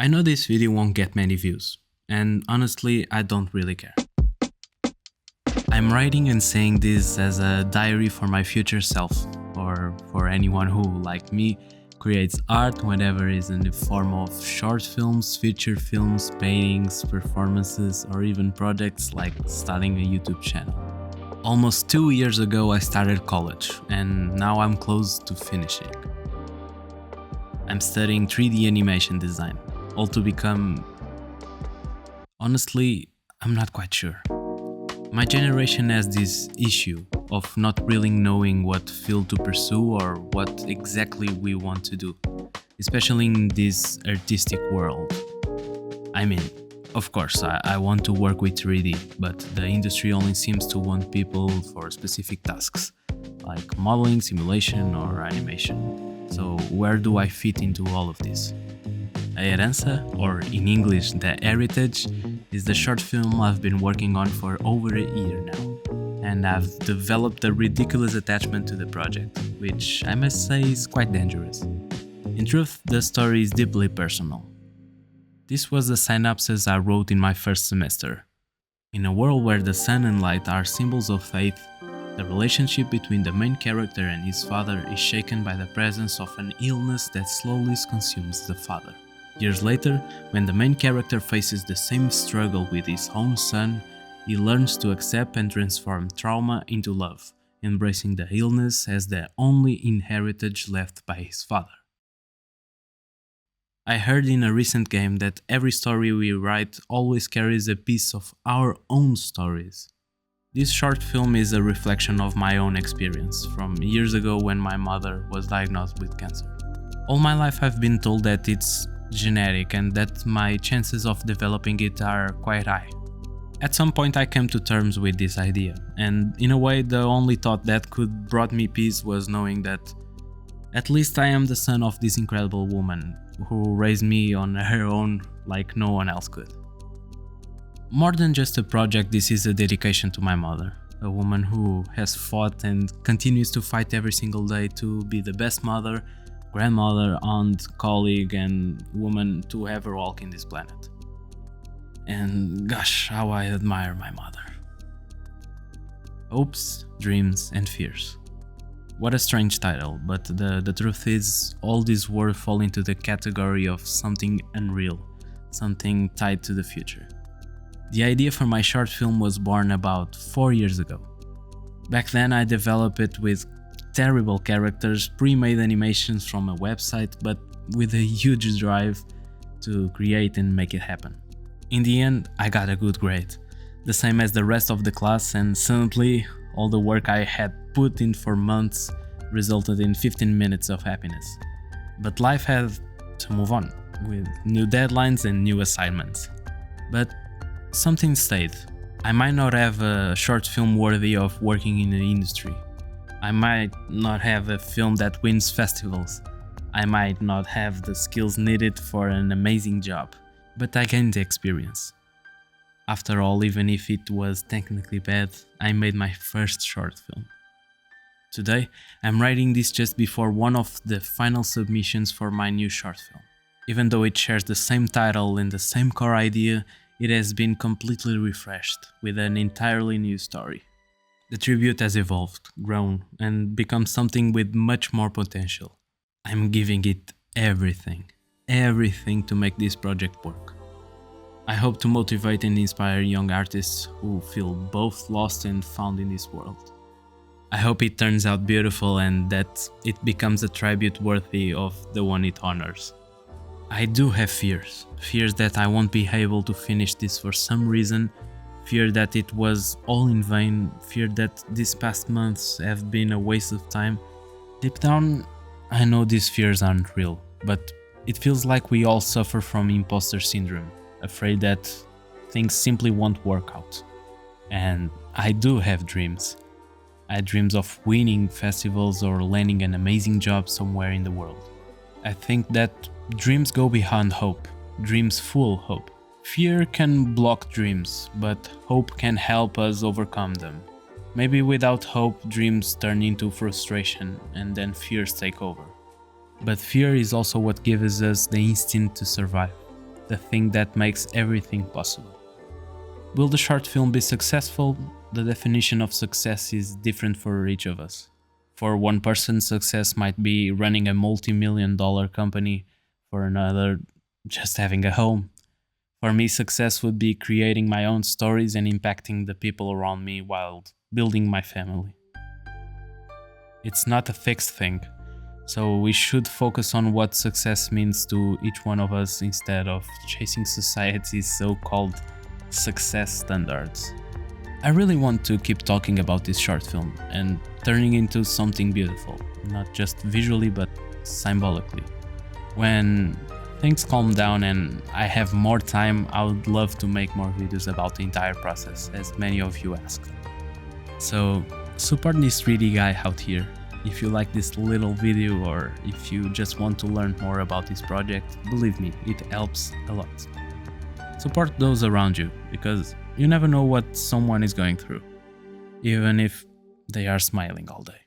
I know this video won't get many views, and honestly, I don't really care. I'm writing and saying this as a diary for my future self, or for anyone who, like me, creates art, whatever is in the form of short films, feature films, paintings, performances, or even projects like starting a YouTube channel. Almost 2 years ago I started college, and now I'm close to finishing. I'm studying 3D animation design, all to become... Honestly, I'm not quite sure. My generation has this issue of not really knowing what field to pursue or what exactly we want to do, especially in this artistic world. I mean, of course, I want to work with 3D, but the industry only seems to want people for specific tasks, like modeling, simulation, or animation. So where do I fit into all of this? Ayansa, or in English, The Heritage, is the short film I've been working on for over a year now, and I've developed a ridiculous attachment to the project, which I must say is quite dangerous. In truth, the story is deeply personal. This was the synopsis I wrote in my first semester. In a world where the sun and light are symbols of faith, the relationship between the main character and his father is shaken by the presence of an illness that slowly consumes the father. Years later, when the main character faces the same struggle with his own son, he learns to accept and transform trauma into love, embracing the illness as the only inheritance left by his father. I heard in a recent game that every story we write always carries a piece of our own stories. This short film is a reflection of my own experience from years ago when my mother was diagnosed with cancer. All my life I've been told that it's genetic and that my chances of developing it are quite high. At some point I came to terms with this idea, and in a way the only thought that could brought me peace was knowing that at least I am the son of this incredible woman who raised me on her own like no one else could. More than just a project, this is a dedication to my mother, a woman who has fought and continues to fight every single day to be the best mother, grandmother, aunt, colleague, and woman to ever walk in this planet. And gosh, how I admire my mother. Hopes, dreams, and fears. What a strange title, but the truth is, all these words fall into the category of something unreal, something tied to the future. The idea for my short film was born about 4 years ago. Back then I developed it with terrible characters, pre-made animations from a website, but with a huge drive to create and make it happen. In the end, I got a good grade, the same as the rest of the class, and suddenly all the work I had put in for months resulted in 15 minutes of happiness. But life had to move on, with new deadlines and new assignments. But something stayed. I might not have a short film worthy of working in the industry. I might not have a film that wins festivals. I might not have the skills needed for an amazing job, but I gained the experience. After all, even if it was technically bad, I made my first short film. Today, I'm writing this just before one of the final submissions for my new short film. Even though it shares the same title and the same core idea, it has been completely refreshed with an entirely new story. The tribute has evolved, grown, and become something with much more potential. I'm giving it everything to make this project work. I hope to motivate and inspire young artists who feel both lost and found in this world. I hope it turns out beautiful and that it becomes a tribute worthy of the one it honors. I do have fears that I won't be able to finish this for some reason, fear that it was all in vain, fear that these past months have been a waste of time. Deep down, I know these fears aren't real, but it feels like we all suffer from imposter syndrome, afraid that things simply won't work out. And I do have dreams. I had dreams of winning festivals or landing an amazing job somewhere in the world. I think that dreams go beyond hope, dreams fuel hope. Fear can block dreams, but hope can help us overcome them. Maybe without hope, dreams turn into frustration and then fears take over. But fear is also what gives us the instinct to survive. the thing that makes everything possible. Will the short film be successful? The definition of success is different for each of us. For one person, success might be running a multi-million-dollar company. For another, just having a home. For me, success would be creating my own stories and impacting the people around me while building my family. It's not a fixed thing, so we should focus on what success means to each one of us instead of chasing society's so-called success standards. I really want to keep talking about this short film and turning into something beautiful, not just visually but symbolically. When things calm down and I have more time, I would love to make more videos about the entire process, as many of you asked. So support this 3D guy out here. If you like this little video or if you just want to learn more about this project, believe me, it helps a lot. Support those around you, because you never know what someone is going through, even if they are smiling all day.